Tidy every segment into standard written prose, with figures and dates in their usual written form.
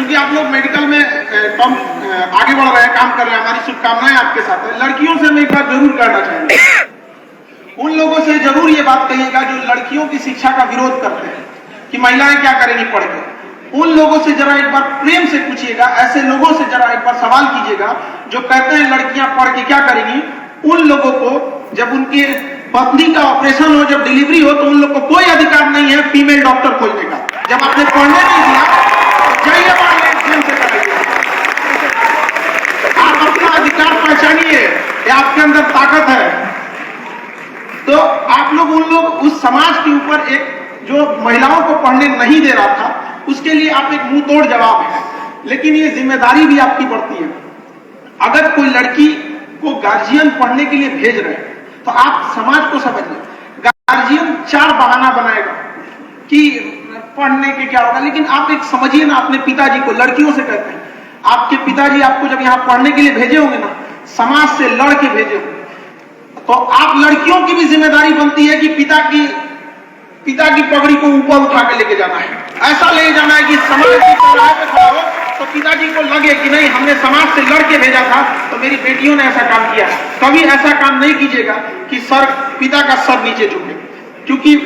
क्योंकि आप लोग मेडिकल में कम आगे बढ़ रहे हैं, काम कर रहे हैं, हमारी शुभकामनाएं आपके साथ है। लड़कियों से हम एक बात जरूर करना चाहेंगे, उन लोगों से जरूर ये बात कहिएगा जो लड़कियों की शिक्षा का विरोध करते हैं कि महिलाएं क्या करेंगी पढ़ के। उन लोगों से जरा एक बार प्रेम से पूछिएगा, ऐसे लोगों से जरा एक बार सवाल कीजिएगा जो कहते हैं लड़कियां पढ़ के क्या करेंगी। उन लोगों को जब उनके पत्नी का ऑपरेशन हो, जब डिलीवरी हो, तो उन लोग को कोई अधिकार नहीं है फीमेल डॉक्टर खोजने का। जब आपने पढ़ने नहीं दिया तो जाइए प्रेम से कराइए। आप अपना अधिकार पहचानिए, ये आपके अंदर ताकत है। तो आप लोग उन लोग उस समाज के ऊपर एक जो महिलाओं को पढ़ने नहीं दे रहा था उसके लिए आप एक मुंह तोड़ जवाब है, लेकिन ये जिम्मेदारी भी आपकी बढ़ती है। अगर कोई लड़की को गार्जियन पढ़ने के लिए भेज रहे हैं तो आप समाज को समझिए। गार्जियन 4 बहाना बनाएगा कि पढ़ने के क्या होगा, लेकिन आप एक समझिए ना अपने पिताजी को। लड़कियों से कहते हैं आपके पिताजी आपको जब यहां पढ़ने के लिए भेजे होंगे ना, समाज से लड़ के भेजे होंगे, तो आप लड़कियों की भी जिम्मेदारी बनती है कि पिता की पगड़ी को ऊपर उठा के लेके जाना है। ऐसा ले जाना है कि समाज की चौराहे पे खड़ा हो तो पिताजी को लगे कि नहीं, हमने समाज से लड़के भेजा था तो मेरी बेटियों ने ऐसा काम किया। कभी ऐसा काम नहीं कीजिएगा कि पिता का सर नीचे झुके, क्योंकि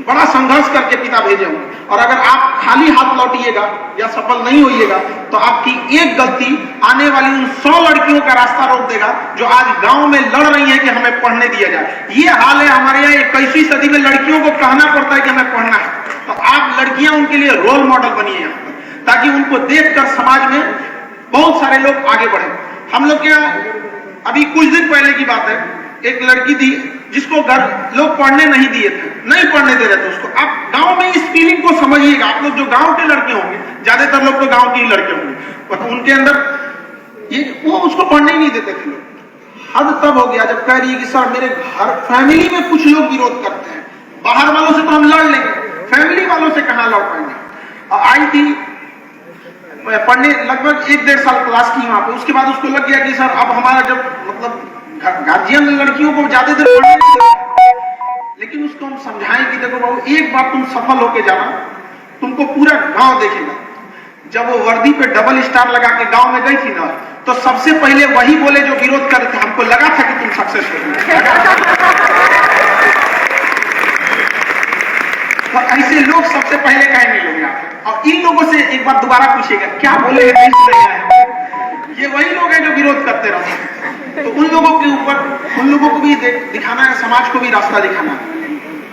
बड़ा संघर्ष करके पिता भेजे होंगे। और अगर आप खाली हाथ लौटिएगा या सफल नहीं होइएगा तो आपकी एक गलती आने वाली उन 100 लड़कियों का रास्ता रोक देगा जो आज गांव में लड़ रही हैं कि हमें पढ़ने दिया जाए। ये हाल है हमारे यहाँ 21वीं सदी में, लड़कियों को कहना पड़ता है कि हमें पढ़ना है। तो आप लड़कियां उनके लिए रोल मॉडल बनिए यहाँ पर, ताकि उनको देखकर समाज में बहुत सारे लोग आगे बढ़े। हम लोग के यहाँ अभी कुछ दिन पहले की बात है, एक लड़की थी जिसको घर लोग पढ़ने नहीं दिए थे, नहीं पढ़ने दे रहे थे उसको। आप गांव में इस फीलिंग को समझिएगा। आप लोग जो गांव के लड़के होंगे, ज्यादातर लोग तो गांव के ही लड़के होंगे, तो उनके अंदर ये वो उसको पढ़ने ही नहीं देते थे लोग। हद तब हो गया जब कह रही है कि सर मेरे घर फैमिली में कुछ लोग विरोध करते हैं, बाहर वालों से तो हम लड़ लेंगे, फैमिली वालों से कहां लड़ पाएंगे। आई थी पढ़ने, लगभग 1-1.5 साल क्लास की वहां पे। उसके बाद उसको लग गया कि सर अब हमारा जब मतलब गार्जियन लड़कियों को ज्यादा देर पढ़ने नहीं देते, लेकिन उसको हम समझाएं कि देखो बाबू, एक बार तुम सफल होके जाना, तुमको पूरा गांव देखेगा। जब वो वर्दी पे डबल स्टार लगा के गांव में गई थी ना, तो सबसे पहले वही बोले जो विरोध कर रहे थे, हमको लगा था कि तुम सक्सेस होगे। तो ऐसे लोग सबसे पहले कहीं मिलोगे आप। और इन लोगों से एक बार दोबारा पूछिएगा क्या बोले, ये वही लोग हैं जो विरोध करते रहते हैं। तो उन लोगों के ऊपर, उन लोगों को भी दिखाना है, समाज को भी रास्ता दिखाना है।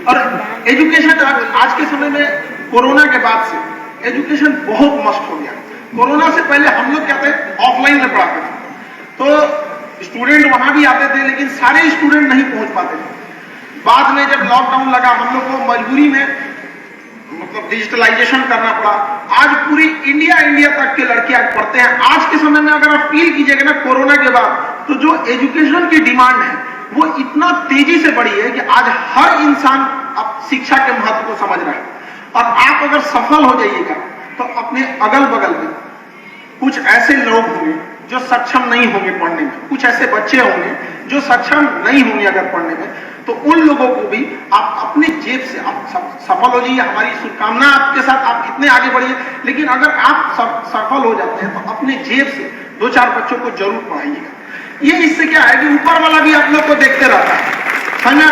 और एजुकेशन आज के समय में कोरोना के बाद से एजुकेशन बहुत मस्त हो गया। कोरोना से पहले हम लोग क्या थे, ऑफलाइन में पढ़ाते थे, तो स्टूडेंट वहां भी आते थे, लेकिन सारे स्टूडेंट नहीं पहुंच पाते थे। बाद में जब लॉकडाउन लगा, हम लोग को मजबूरी में मतलब डिजिटलाइजेशन करना पड़ा। आज पूरी इंडिया तक के लड़के आज पढ़ते हैं। आज के समय में अगर आप फील कीजिएगा ना कोरोना के बाद, तो जो एजुकेशन की डिमांड है वो इतना तेजी से बढ़ी है कि आज हर इंसान अब शिक्षा के महत्व को समझ रहा है। और आप अगर सफल हो जाइएगा तो अपने अगल बगल में कुछ ऐसे लोग होंगे जो सक्षम नहीं होंगे पढ़ने में, कुछ ऐसे बच्चे होंगे जो सक्षम नहीं होंगे अगर पढ़ने में, तो उन लोगों को भी आप अपने जेब से आप सफल हो जाइए। हमारी शुभकामना आपके साथ, आप इतने आगे बढ़िए। लेकिन अगर आप सफल हो जाते हैं तो अपने जेब से 2-4 बच्चों को जरूर पढ़ाइएगा। ये इससे क्या है कि ऊपर वाला भी आप लोग को देखते रहता है ना।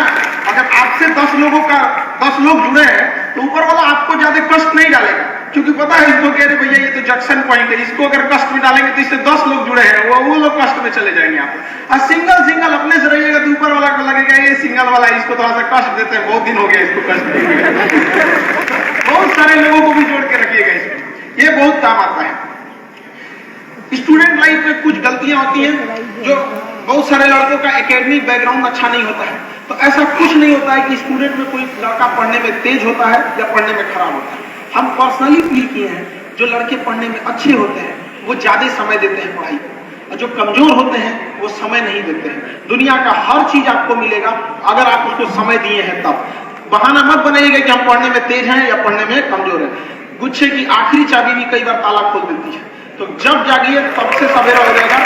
अगर आपसे 10 लोग जुड़े हैं तो ऊपर वाला आपको ज्यादा कष्ट नहीं डालेगा, क्योंकि पता है इसको कह रहे भैया ये तो जंक्शन पॉइंट है, इसको अगर कष्ट में डालेंगे तो इससे 10 लोग जुड़े हैं, वो लोग कष्ट में चले जाएंगे आप। और सिंगल अपने से रहिएगा तो ऊपर वाला को लगेगा ये सिंगल वाला है, इसको थोड़ा सा कष्ट देते हैं, बहुत दिन हो गया इसको कष्ट देंगे। बहुत सारे लोगों को भी जोड़ के रखिएगा इसमें, ये बहुत काम आता है। स्टूडेंट लाइफ में कुछ गलतियां होती हैं जो बहुत सारे लड़कों का एकेडमिक बैकग्राउंड अच्छा नहीं होता है, तो ऐसा कुछ नहीं होता है कि स्टूडेंट में कोई लड़का पढ़ने में तेज होता है या पढ़ने में खराब होता है। हम पर्सनली फील किए हैं जो लड़के पढ़ने में अच्छे होते हैं वो ज्यादा समय देते हैं पढ़ाई को, और जो कमजोर होते हैं वो समय नहीं देते हैं। दुनिया का हर चीज आपको मिलेगा अगर आप उसको समय दिए हैं तब। बहाना मत बनाइएगा कि हम पढ़ने में तेज हैं या पढ़ने में कमजोर हैं। गुच्छे की आखिरी चाबी भी कई बार ताला खोल देती है, तो जब जागिए तब से सवेरा हो जाएगा।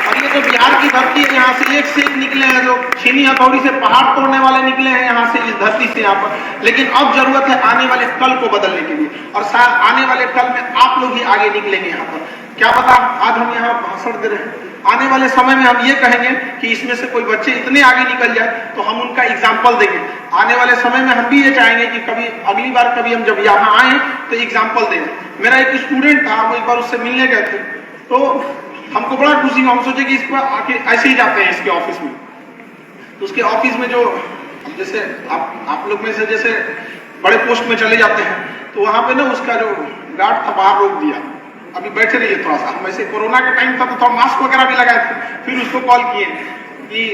और ये जो बिहार की धरती है, यहाँ से एक निकले हैं लोग, छीनी हथौड़ी से पहाड़ तोड़ने वाले निकले हैं यहाँ से, इस धरती से यहाँ पर। लेकिन अब जरूरत है आने वाले कल को बदलने के लिए, और शायद आने वाले कल में आप लोग ही आगे निकलेंगे यहाँ पर। क्या पता आज हम यहाँ भाषण दे रहे हैं, आने वाले समय में हम ये कहेंगे कि इसमें से कोई बच्चे इतने आगे निकल जाए तो हम उनका एग्जाम्पल देंगे। आने वाले समय में हम भी ये चाहेंगे कि कभी अगली बार कभी हम जब यहाँ आए तो एग्जाम्पल दें। मेरा एक स्टूडेंट था, हम एक बार उससे मिलने गए थे, तो हमको बड़ा खुशी हुआ, हम सोचे कि इसको आके ऐसे ही जाते हैं इसके ऑफिस में। तो उसके ऑफिस में जो जैसे आप लोग में से जैसे बड़े पोस्ट में चले जाते हैं, तो वहां पे ना उसका जो गार्ड था बाहर रोक दिया, अभी बैठे रहिए थोड़ा सा। हम ऐसे कोरोना का टाइम था तो थोड़ा मास्क वगैरह भी लगाए थे। फिर उसको कॉल किए कि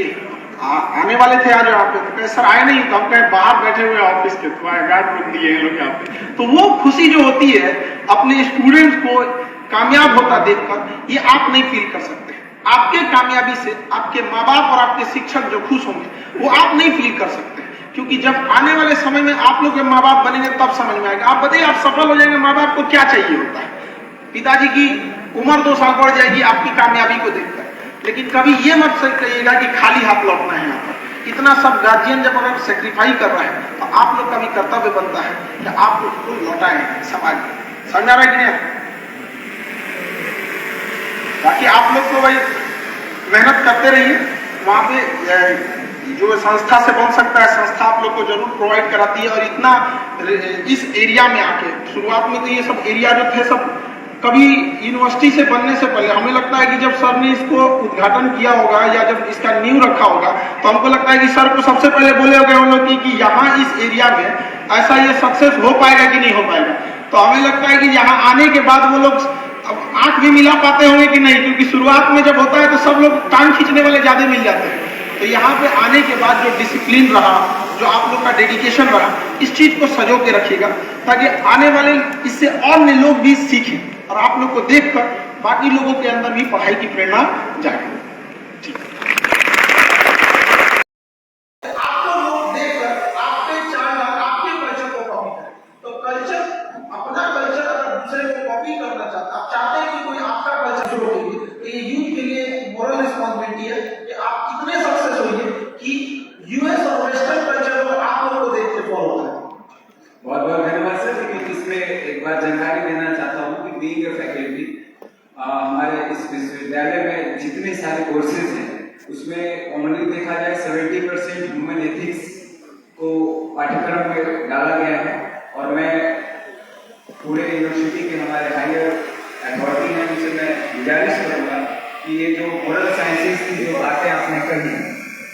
आने वाले थे आज यहाँ पे, तो कहे सर आए नहीं, तो हम कहे बाहर बैठे हुए ऑफिस के, तो गार्ड रोक दिए हैं लोग यहाँ पे। तो वो खुशी जो होती है अपने स्टूडेंट्स को कामयाब होता देखकर, ये आप नहीं फील कर सकते। आपके कामयाबी से आपके माँ बाप और आपके शिक्षक जो खुश होंगे वो आप नहीं फील कर सकते, क्योंकि जब आने वाले समय में आप लोग के माँ बाप बनेंगे तब समझ में आएगा। आप बताइए, आप सफल हो जाएंगे, माँ बाप को क्या चाहिए होता है? पिताजी की उम्र 2 साल बढ़ जाएगी आपकी कामयाबी को देखकर, लेकिन कभी ये मत कहिएगा कि खाली हाथ लौटना है यहाँ पर। इतना सब गार्जियन जब अगर सेक्रीफाई कर रहे हैं तो आप लोग का भी कर्तव्य बनता है कि आप उसको लौटाएं समाज में। समझ आ रहा है कि नहीं? बाकी आप लोग तो भाई मेहनत करते रहिए, वहां पे जो संस्था से बन सकता है संस्था आप लोग को जरूर प्रोवाइड कराती है। और इतना इस एरिया में आके, शुरुआत में तो ये सब एरिया जो थे सब कभी यूनिवर्सिटी से बनने से पहले हमें लगता है कि जब सर ने इसको उद्घाटन किया होगा या जब इसका नींव रखा होगा तो हमको लगता है कि सर को सबसे पहले बोले होंगे हम लोग कि यहाँ इस एरिया में ऐसा ये सक्सेस हो पाएगा कि नहीं हो पाएगा। तो हमें लगता है कि यहाँ आने के बाद वो लोग अब आंख भी मिला पाते होंगे कि नहीं, क्योंकि शुरुआत में जब होता है तो सब लोग टांग खींचने वाले ज्यादा मिल जाते हैं। तो यहाँ पे आने के बाद जो डिसिप्लिन रहा, जो आप लोग का डेडिकेशन रहा, इस चीज को सजो के रखिएगा ताकि आने वाले इससे और लोग भी सीखें और आप लोग को देखकर बाकी लोगों के अंदर भी पढ़ाई की प्रेरणा जाए। ठीक है, आपको लोग देखकर आपके चाहकर आपके कल्चर को कॉपी करें। तो कल्चर, अपना कल्चर अगर दूसरे को कॉपी करना चाहता, आप चाहते हैं कि कोई आपका कल्चर शुरू कीजिए, तो ये यूथ के लिए मोरल रिस्पॉन्सिबिलिटी है कि आप इतने सक्सेस होइए कि यूएस और वेस्टर्न कल्चर को आप लोगों को देख के फॉलो करें। बहुत बहुत धन्यवाद सर। लेकिन इसमें एक बार जानकारी देना चाहता हूँ कि बीइंग अ फैकल्टी हमारे इस विश्वविद्यालय में जितने सारे कोर्सेज हैं उसमें कॉमनली देखा जाए 70% ह्यूमन एथिक्स को पाठ्यक्रम में डाला गया है। और मैं पूरे यूनिवर्सिटी के हमारे हायर अथॉरिटी हैं उनसे मैं गुजारिश करूँगा कि ये जो मोरल साइंसेज की जो बातें आपने कही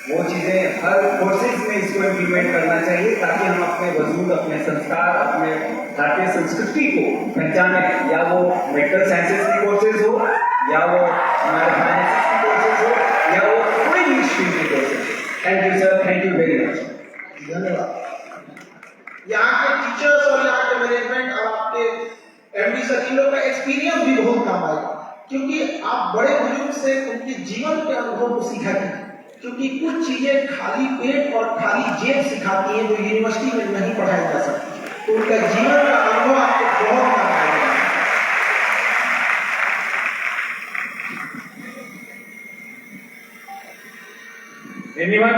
वो चीजें हर कोर्सेज में इसको इम्प्लीमेंट करना चाहिए ताकि हम अपने वजूद, अपने संस्कार, अपने भारतीय संस्कृति को पहचाने। या वो मेडिकल साइंसेज की कोर्सेज हो या वो हमारे फाइनेंसेस की कोर्सेज हो या वो कोई भी स्ट्रीम की कोर्सेज हो। Thank you sir, thank you very much. धन्यवाद। यहाँ के टीचर्स और यहाँ के मैनेजमेंट और आपके एमडी सर, इन लोग का एक्सपीरियंस भी बहुत काम आएगा, क्योंकि आप बड़े बुजुर्ग से उनके जीवन के अनुभव को सीखा है। क्योंकि कुछ चीजें खाली पेट और खाली जेब सिखाती हैं जो यूनिवर्सिटी में नहीं पढ़ाई जा सकती, तो उनका जीवन का अनुभव आपको बहुत काम आएगा। एनीवन?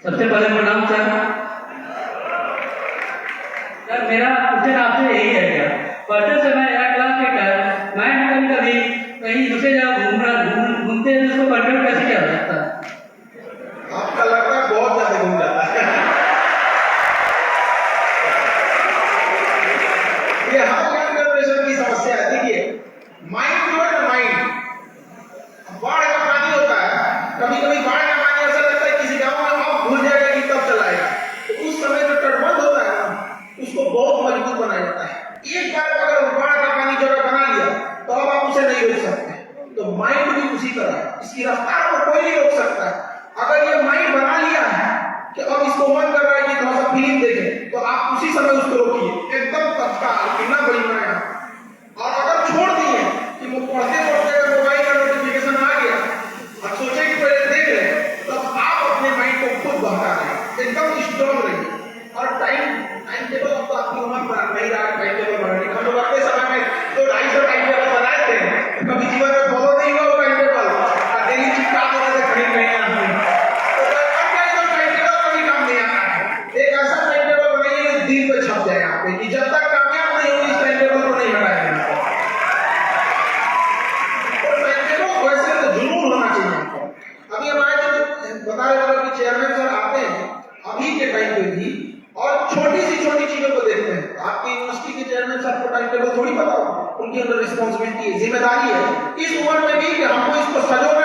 सबसे पहले प्रणाम सर। सर मेरा क्वेश्चन आपसे यही है क्या, पढ़ते समय या क्लास के टाइम माइंड कभी कहीं दूसरे जगह घूमते हैं तो उसको कंट्रोल कैसे किया जा सकता है? आपका लगता है बहुत ज्यादा घूम जाता है। ये हर यंग जनरेशन की समस्या है। देखिए, माइंड जो है ना, माइंड बाढ़ का पानी होता है, कभी कभी बाढ़ का पानी ऐसा लगता है किसी गांव में आप भूल जाएगा कि कब चलाएगा, तो उस समय जो तटबंध होता है ना उसको बहुत मजबूत बनाया जाता है। एक बार अगर बाढ़ का पानी जगह बना लिया तो अब आप उसे नहीं रोक सकते। तो माइंड भी उसी तरह है, इसकी रफ्तार को कोई नहीं रोक सकता है। अगर ये माइंड बना लिया है कि अब इसको मन कर रहा है कि थोड़ा सा फिल्म देखें, तो आप उसी समय उसको रोकिए, एकदम तत्काल, बिना बलिमाया। और अगर छोड़ दिए कि वो पढ़ते पढ़ते मोबाइल का नोटिफिकेशन आ गया और सोचे कि पहले देख ले, तो आप अपने माइंड को खुद बहका पे कि जब तक कामयाब नहीं होगी इस टाइम टेबल को नहीं हटाएंगे। और टाइम टेबल वैसे तो जुनून होना चाहिए आपको। अभी हमारे जो बता रहे थे कि चेयरमैन सर आते हैं अभी के टाइम पे भी और छोटी चीजों को देखते हैं। आपकी यूनिवर्सिटी के चेयरमैन साहब को टाइम टेबल थोड़ी पता होगा, उनकी अंदर रिस्पॉन्सिबिलिटी है, जिम्मेदारी है इस उम्र में भी कि हमको इसको सजोना